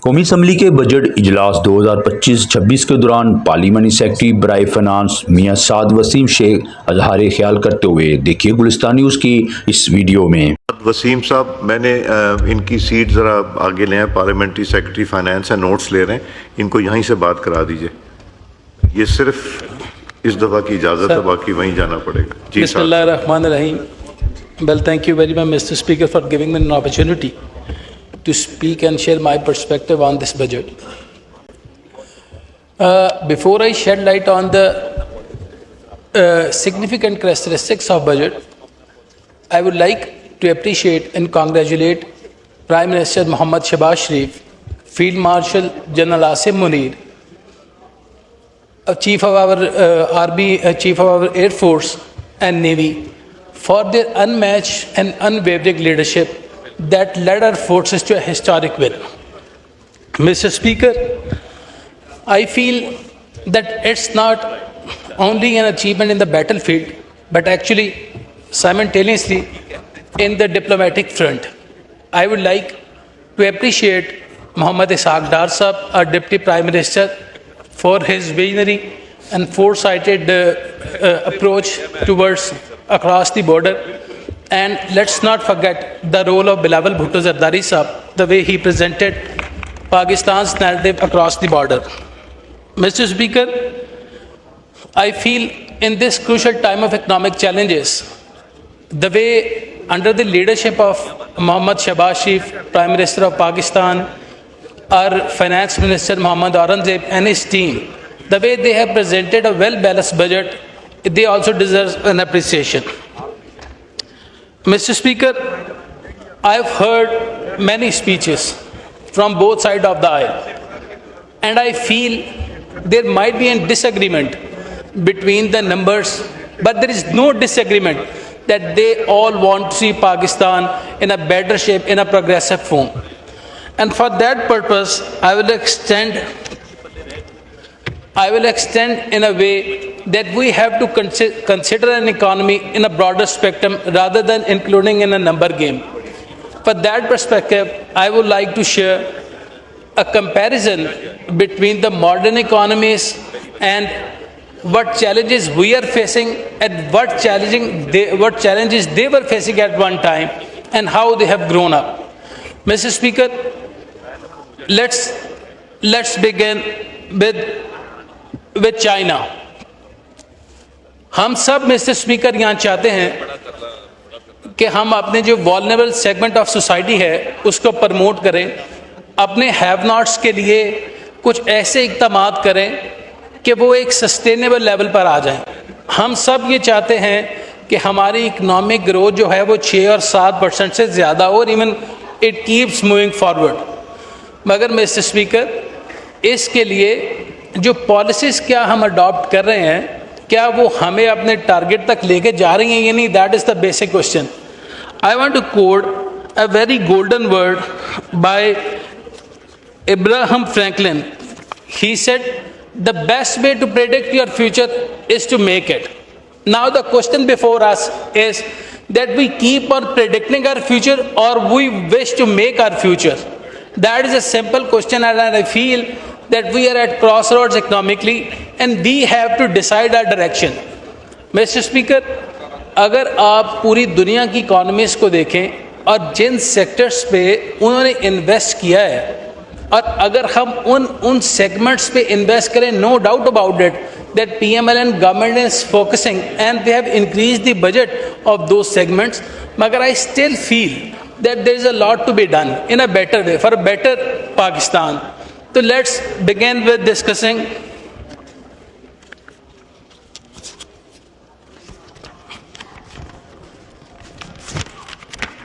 قومی اسمبلی کے بجٹ اجلاس 2025-26 کے دوران پارلیمانی سیکرٹری برائے فنانس میاں سعد وسیم شیخ اظہار خیال کرتے ہوئے دیکھیے گلستان نیوز کی اس ویڈیو میں۔ وسیم صاحب، میں نے ان کی سیٹ ذرا آگے لے ہیں، پارلیمنٹری سیکرٹری فائنانس ہیں، نوٹس لے رہے ہیں، ان کو یہیں سے بات کرا دیجئے۔ یہ صرف اس دفعہ کی اجازت ہے، باقی وہیں جانا پڑے گا۔ جی بسم اللہ الرحمن الرحیم۔ Well, thank you very much, Mr. Speaker, for giving me an opportunity to speak and share my perspective on this budget. Before I shed light on the significant characteristics of budget, I would like to appreciate and congratulate Prime Minister Mohammad Shehbaz Sharif, Field Marshal General Asim Munir, Chief of our Air Force and Navy, for their unmatched and unwavering leadership that led our forces to a historic win. Mr. Speaker, I feel that it's not only an achievement in the battlefield, but actually simultaneously in the diplomatic front. I would like to appreciate Mohammad Ishaq Dar Sahab, our Deputy Prime Minister, for his visionary and foresighted approach towards across the border. And let's not forget the role of Bilawal Bhutto Zardari Sahab, the way he presented Pakistan's narrative across the border. Mr. Speaker, I feel in this crucial time of economic challenges, the way under the leadership of Mohammad Shehbaz Sharif, Prime Minister of Pakistan, our Finance Minister Mohammad Aurangzeb and his team, the way they have presented a well-balanced budget, they also deserve an appreciation. Mr. Speaker, I have heard many speeches from both sides of the aisle, and I feel there might be a disagreement between the numbers, but there is no disagreement that they all want to see Pakistan in a better shape, in a progressive form. And for that purpose, I will extend in a way that we have to consider an economy in a broader spectrum rather than including in a number game. For that perspective, I would like to share a comparison between the modern economies and what challenges we are facing and what challenges they were facing at one time and how they have grown up. Mr. Speaker, let's begin with China. ہم سب mister speaker یہاں چاہتے ہیں کہ ہم اپنے جو والنریبل segment of society ہے اس کو پروموٹ کریں، اپنے ہیو ناٹس کے لیے کچھ ایسے اقدامات کریں کہ وہ ایک سسٹینیبل لیول پر آ جائیں۔ ہم سب یہ چاہتے ہیں کہ ہماری اکنامک گروتھ جو ہے وہ 6 اور 7% سے زیادہ ہو، اور even it keeps moving forward. مگر مسٹر اسپیکر، اس کے لیے جو پالیسیز کیا ہم اڈاپٹ کر رہے ہیں، کیا وہ ہمیں اپنے ٹارگٹ تک لے کے جا رہی ہیں یا نہیں؟ That is the basic question. I want to quote a very golden word by Abraham Franklin. He said the best way to predict your future is to make it. Now the question before us is that we keep on predicting our future or we wish to make our future. That is a simple question, and I feel that we are at crossroads economically and we have to decide our direction. Mr. Speaker, اگر آپ پوری دنیا کی economies کو دیکھیں اور جن sectors پہ انہوں نے انویسٹ کیا ہے، اور اگر ہم ان سیگمنٹس پہ انویسٹ کریں، no doubt about it that P M L N government is focusing and they have increase the budget of those segments, مگر I still feel that there is a lot to be done in a better way for a better Pakistan. تو let's begin with discussing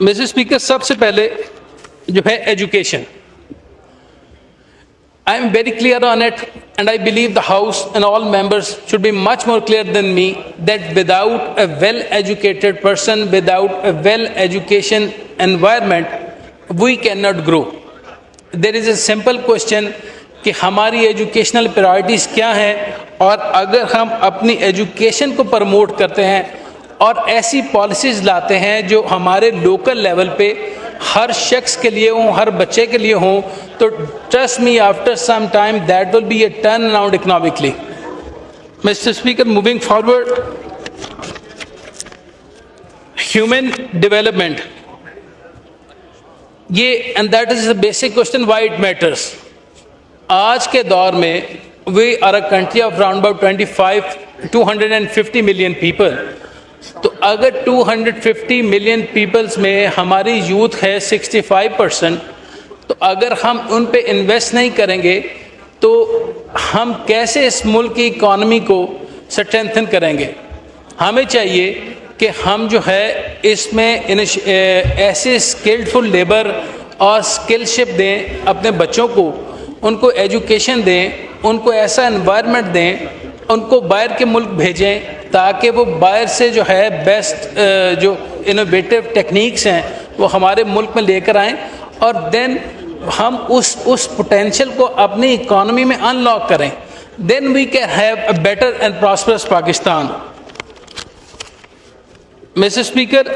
mister speaker. سب سے پہلے جو ہے education, I am very clear on it, and I believe the House and all members should be much more clear than me that without a well-educated person, without a well-education environment, we cannot grow. There is a simple question کہ ہماری educational priorities کیا ہیں، اور اگر ہم اپنی education کو promote کرتے ہیں اور ایسی پالیسیز لاتے ہیں جو ہمارے لوکل لیول پہ ہر شخص کے لیے ہوں، ہر بچے کے لیے ہوں، تو trust me, after some time that will be a turnaround economically. Mr. Speaker, moving forward, human development. And that is the basic question why it matters. آج کے دور میں we are a country of around about 250 million people. تو اگر 250 million peoples میں ہماری youth ہے 65%، تو اگر ہم ان پہ انویسٹ نہیں کریں گے تو ہم کیسے اس ملک کی اکانومی کو اسٹرینتھن کریں گے؟ ہمیں چاہیے کہ ہم جو ہے اس میں ایسے اسکلفل لیبر اور اسکلشپ دیں اپنے بچوں کو، ان کو ایجوکیشن دیں، ان کو ایسا انوائرمنٹ دیں، ان کو باہر کے ملک بھیجیں تاکہ وہ باہر سے جو ہے بیسٹ جو انوویٹیو ٹیکنیکس ہیں وہ ہمارے ملک میں لے کر آئیں، اور دین ہم اس پوٹینشیل کو اپنی اکانومی میں ان لاک کریں. Then we can have a better and prosperous Pakistan. Mister speaker,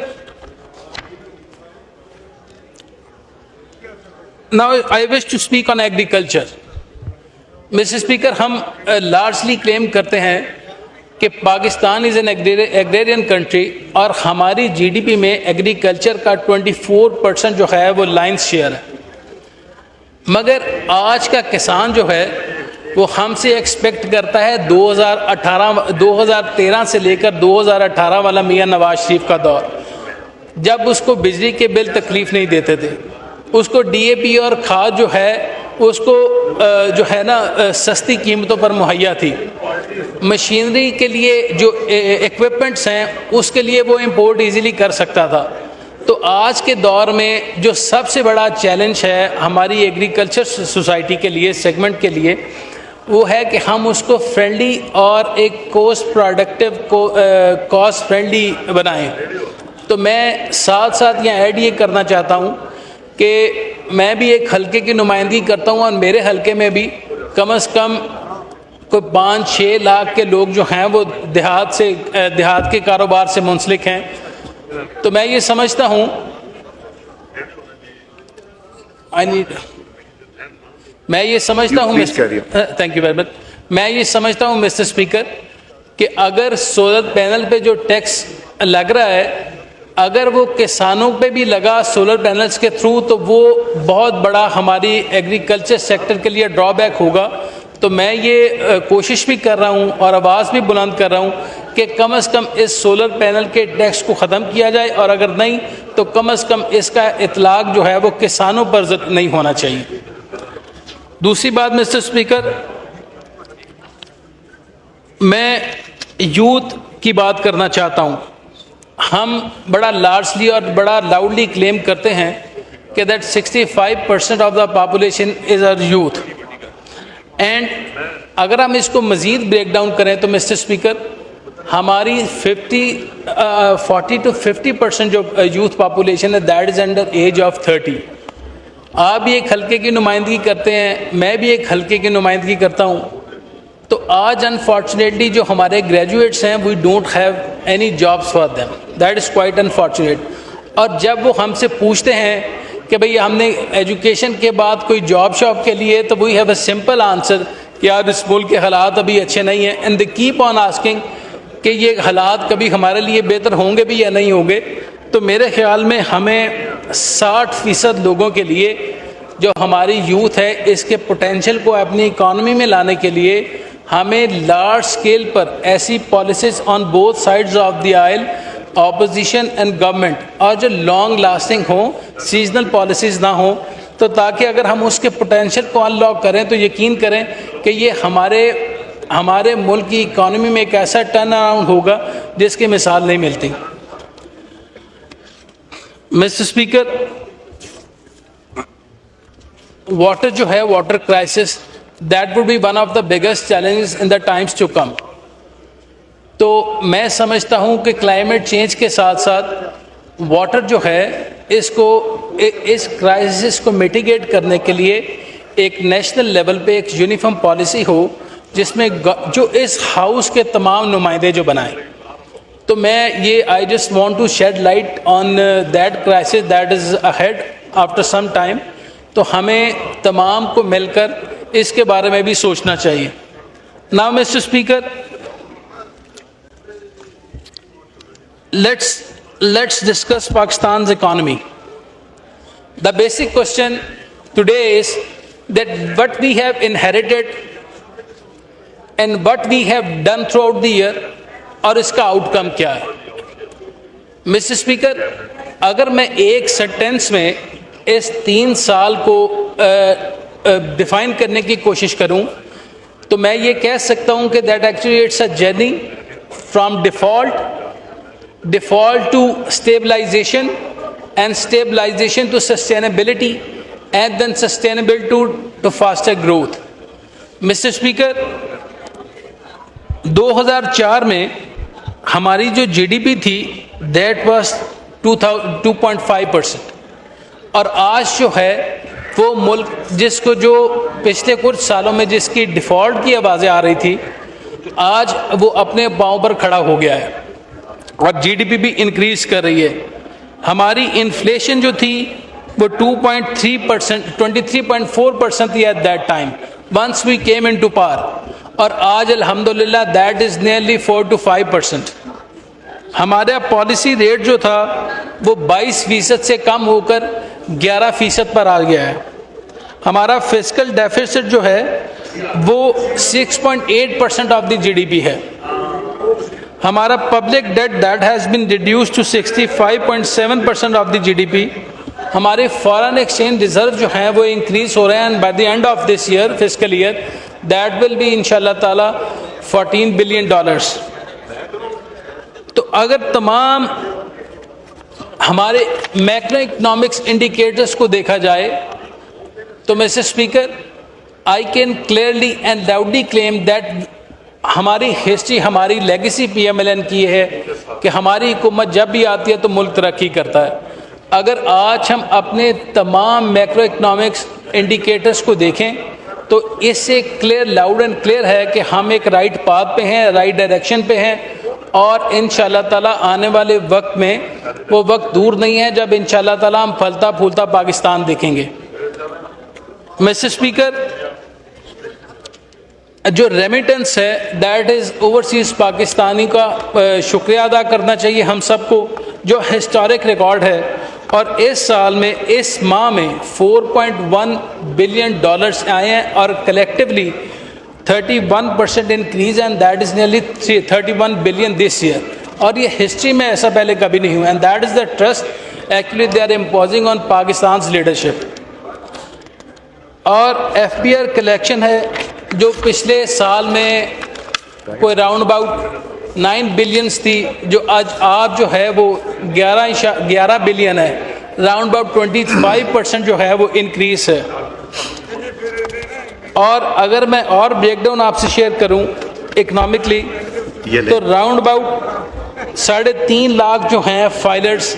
now I wish to speak on agriculture. Mister speaker, ہم لارجلی کلیم کرتے ہیں کہ Pakistan is an agrarian country, اور ہماری جی ڈی پی میں ایگریکلچر کا 24% جو ہے وہ لائنس شیئر ہے. مگر آج کا کسان جو ہے وہ ہم سے ایکسپیکٹ کرتا ہے 2013 سے لے کر 2018 والا میاں نواز شریف کا دور، جب اس کو بجلی کے بل تکلیف نہیں دیتے تھے، اس کو ڈی اے پی اور کھاد جو ہے اس کو جو ہے نا سستی قیمتوں پر مہیا تھی. مشینری کے لیے جو ایکوپمنٹس ہیں اس کے لیے وہ امپورٹ ایزیلی کر سکتا تھا. تو آج کے دور میں جو سب سے بڑا چیلنج ہے ہماری ایگریکلچر سوسائٹی کے لیے، سیگمنٹ کے لیے، وہ ہے کہ ہم اس کو فرینڈلی اور ایک کاسٹ فرینڈلی بنائیں. تو میں ساتھ ساتھ یہاں ایڈ یہ کرنا چاہتا ہوں کہ میں بھی ایک حلقے کی نمائندگی کرتا ہوں، اور میرے حلقے میں بھی کم از کم کوئی 5-6 لاکھ کے لوگ جو ہیں وہ دیہات کے کاروبار سے منسلک ہیں. تو میں یہ سمجھتا ہوں تھینک یو ویری مچ. میں یہ سمجھتا ہوں مسٹر اسپیکر کہ اگر سولر پینل پہ جو ٹیکس لگ رہا ہے اگر وہ کسانوں پہ بھی لگا سولر پینلز کے تھرو تو وہ بہت بڑا ہماری ایگریکلچر سیکٹر کے لیے ڈرا بیک ہوگا. تو میں یہ کوشش بھی کر رہا ہوں اور آواز بھی بلند کر رہا ہوں کہ کم از کم اس سولر پینل کے ٹیکس کو ختم کیا جائے، اور اگر نہیں تو کم از کم اس کا اطلاق جو ہے وہ کسانوں پر نہیں ہونا چاہیے. دوسری بات مسٹر اسپیکر، میں یوتھ کی بات کرنا چاہتا ہوں. ہم بڑا لارجلی اور بڑا لاؤڈلی کلیم کرتے ہیں کہ that 65% of the population is are youth. And اگر ہم اس کو مزید بریک ڈاؤن کریں تو مسٹر اسپیکر ہماری 40 to 50% جو یوتھ پاپولیشن ہے that is under age of 30. آپ بھی ایک حلقے کی نمائندگی کرتے ہیں، میں بھی ایک حلقے کی نمائندگی کرتا ہوں. تو آج انفارچونیٹلی جو ہمارے گریجویٹس ہیں we don't have any jobs for them, that is quite unfortunate. اور جب وہ ہم سے پوچھتے ہیں کہ بھئی ہم نے ایجوکیشن کے بعد کوئی جاب شاپ کے لیے، تو we have a simple answer کہ یار اس ملک کے حالات ابھی اچھے نہیں ہیں. And they keep on asking کہ یہ حالات کبھی ہمارے لیے بہتر ہوں گے بھی یا نہیں ہوں گے. تو میرے خیال میں ہمیں 60% لوگوں کے لیے جو ہماری یوتھ ہے اس کے پوٹینشیل کو اپنی اکانومی میں لانے کے لیے ہمیں لارج اسکیل پر ایسی policies on both sides of the oil, opposition and government, اور جو لانگ لاسٹنگ ہوں، سیزنل پالیسیز نہ ہوں، تو تاکہ اگر ہم اس کے پوٹینشیل کو ان لاک کریں تو یقین کریں کہ یہ ہمارے ملک کی اکانومی میں ایک ایسا ٹرن اراؤنڈ ہوگا جس کی مثال نہیں ملتی. مسٹر اسپیکر، واٹر جو ہے، water crisis, that would be one of the biggest challenges in the times to come. تو میں سمجھتا ہوں کہ کلائمیٹ چینج کے ساتھ ساتھ واٹر جو ہے اس کرائسس کو میٹیگیٹ کرنے کے لیے ایک نیشنل لیول پہ ایک یونیفارم پالیسی ہو جس میں جو اس ہاؤس کے تمام نمائندے جو بنائیں. تو میں یہ I just want to shed light on that crisis that is ahead after some time تو ہمیں تمام کو مل کر اس کے بارے میں بھی سوچنا چاہیے. Now, Mr. Speaker, let's discuss Pakistan's economy. The basic question today is that what we have inherited and what we have done throughout the year, اور اس کا آؤٹ کم کیا ہے. مسٹر اسپیکر, اگر میں ایک سینٹینس میں اس 3 سال کو ڈیفائن کرنے کی کوشش کروں تو میں یہ کہہ سکتا ہوں کہ that actually it's a journey from default to stabilization and stabilization to sustainability and then sustainable to faster growth. Mister speaker, 2004 میں ہماری جو جی ڈی پی تھی دیٹ واز 2.5%, اور آج جو ہے وہ ملک جس کو جو پچھلے کچھ سالوں میں جس کی ڈیفالٹ کی آوازیں آ رہی تھی, آج وہ اپنے پاؤں پر کھڑا ہو گیا ہے اور جی ڈی پی بھی انکریز کر رہی ہے. ہماری انفلیشن جو تھی وہ 2.3%, 23.4% تھی at that time once we came in to power, اور آج الحمدللہ دیٹ از نیئرلی 4 to 5%. ہمارا پالیسی ریٹ جو تھا وہ 22% سے کم ہو کر 11% پر آ گیا ہے. ہمارا فسکل ڈیفیسٹ جو ہے وہ 6.8% of the G D P ہے. ہمارا public debt that has been reduced to 65.7% of the G D P. ہمارے فارن ایکسچینج ریزرو جو ہیں وہ انکریز ہو رہے ہیں, and by the end of this year fiscal year that will be انشاء اللہ تعالیٰ $14 billion. تو اگر تمام ہمارے میکرو اکنامکس انڈیکیٹرز کو دیکھا جائے تو mister speaker, I can clearly and loudly claim that ہماری ہسٹری, ہماری legacy P M L N کی ہے کہ ہماری حکومت جب بھی آتی ہے تو ملک ترقی کرتا ہے. اگر آج ہم اپنے تمام میکرو اکنامکس انڈیکیٹرز کو دیکھیں تو اس سے کلیئر, لاؤڈ اینڈ کلیئر ہے کہ ہم ایک رائٹ پاتھ پہ ہیں, رائٹ ڈائریکشن پہ ہیں, اور انشاءاللہ تعالیٰ آنے والے وقت میں وہ وقت دور نہیں ہے جب انشاءاللہ تعالیٰ ہم پھلتا پھولتا پاکستان دیکھیں گے. مسٹر اسپیکر, جو ریمیٹنس ہے دیٹ از اوورسیز پاکستانی کا شکریہ ادا کرنا چاہیے ہم سب کو, جو ہسٹورک ریکارڈ ہے, اور اس سال میں اس ماہ میں $4.1 billion آئے ہیں, اور collectively 31% increase, and that is nearly 31 billion this year, اور یہ ہسٹری میں ایسا پہلے کبھی نہیں ہوا, and that is the trust actually they are imposing on Pakistan's leadership. اور ایف بی آر کلیکشن ہے جو پچھلے سال میں کوئی راؤنڈ اباؤٹ 9 billion تھی, جو آج جو ہے وہ 11 billion ہے, راؤنڈ اباؤٹ 25% جو ہے وہ انکریز ہے. اور اگر میں اور بریک ڈاؤن آپ سے شیئر کروں اکنامکلی تو راؤنڈ اباؤٹ 3.5 لاکھ جو ہیں فائلرز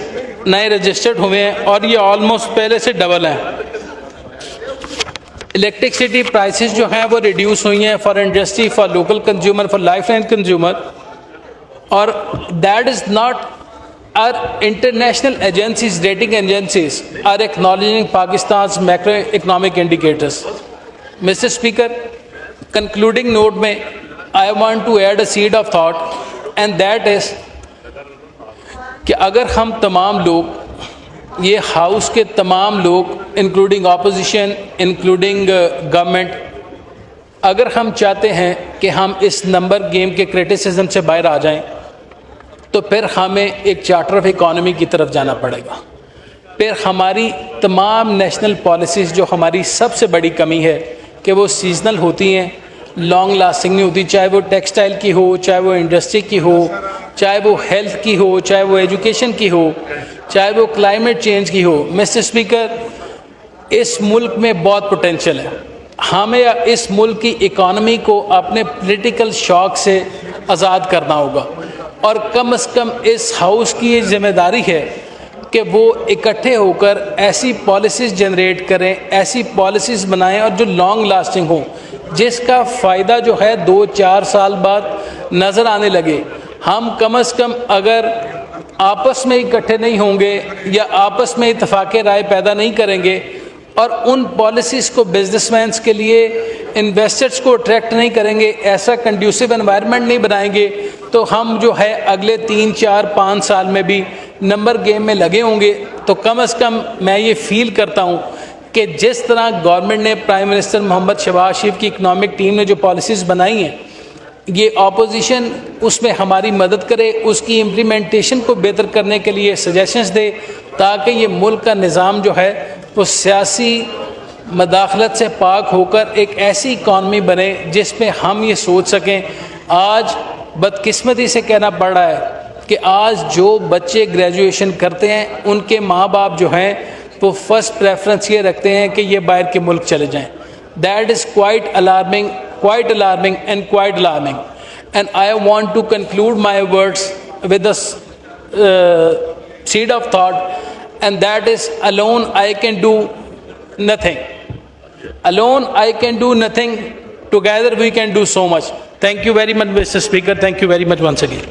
نئے رجسٹرڈ ہوئے ہیں, اور یہ آلموسٹ پہلے سے ڈبل ہیں. الیکٹرکسٹی پرائسز جو ہیں وہ ریڈیوس ہوئی ہیں for industry, for local consumer, for life line consumer, اور that is not our international agencies, rating agencies are acknowledging Pakistan's macroeconomic indicators. Mr. Speaker, concluding note میں I want to add a seed of thought, and that is کہ اگر ہم تمام لوگ, یہ house کے تمام لوگ انکلوڈنگ اپوزیشن, انکلوڈنگ گورنمنٹ, اگر ہم چاہتے ہیں کہ ہم اس نمبر گیم کے کرٹیسزم سے باہر آ جائیں تو پھر ہمیں ایک چارٹر آف اکانومی کی طرف جانا پڑے گا. پھر ہماری تمام نیشنل پالیسیز جو ہماری سب سے بڑی کمی ہے کہ وہ سیزنل ہوتی ہیں, لانگ لاسٹنگ نہیں ہوتی, چاہے وہ ٹیکسٹائل کی ہو, چاہے وہ انڈسٹری کی ہو, چاہے وہ ہیلتھ کی ہو, چاہے وہ ایجوکیشن کی ہو, چاہے وہ کلائمیٹ چینج کی ہو. مسٹر اسپیکر, اس ملک میں بہت پوٹینشیل ہے. ہمیں اس ملک کی اکانومی کو اپنے پولیٹیکل شاک سے آزاد کرنا ہوگا, اور کم از کم اس ہاؤس کی یہ ذمہ داری ہے کہ وہ اکٹھے ہو کر ایسی پالیسیز جنریٹ کریں, ایسی پالیسیز بنائیں اور جو لانگ لاسٹنگ ہوں, جس کا فائدہ جو ہے 2-4 سال بعد نظر آنے لگے. ہم کم از کم اگر آپس میں اکٹھے نہیں ہوں گے یا آپس میں اتفاق رائے پیدا نہیں کریں گے اور ان پالیسیز کو بزنس مینس کے لیے انویسٹرز کو اٹریکٹ نہیں کریں گے, ایسا کنڈیوسو انوائرمنٹ نہیں بنائیں گے, تو ہم جو ہے اگلے 3, 4, 5 سال میں بھی نمبر گیم میں لگے ہوں گے. تو کم از کم میں یہ فیل کرتا ہوں کہ جس طرح گورنمنٹ نے پرائم منسٹر محمد شہباز شریف کی اکنامک ٹیم نے جو پالیسیز بنائی ہیں, یہ اپوزیشن اس میں ہماری مدد کرے, اس کی امپلیمنٹیشن کو بہتر کرنے کے لیے سجیشنز دے, تاکہ یہ ملک کا نظام جو ہے وہ سیاسی مداخلت سے پاک ہو کر ایک ایسی اکانومی بنے جس میں ہم یہ سوچ سکیں. آج بدقسمتی سے کہنا پڑ رہا ہے کہ آج جو بچے گریجویشن کرتے ہیں ان کے ماں باپ جو ہیں وہ فرسٹ پریفرنس یہ رکھتے ہیں کہ یہ باہر کے ملک چلے جائیں. That is quite alarming and quite alarming. And I want to conclude my words with a seed of thought, and that is, alone I can do nothing. Alone I can do nothing. Together we can do so much. Thank you very much, Mr. Speaker. Thank you very much once again.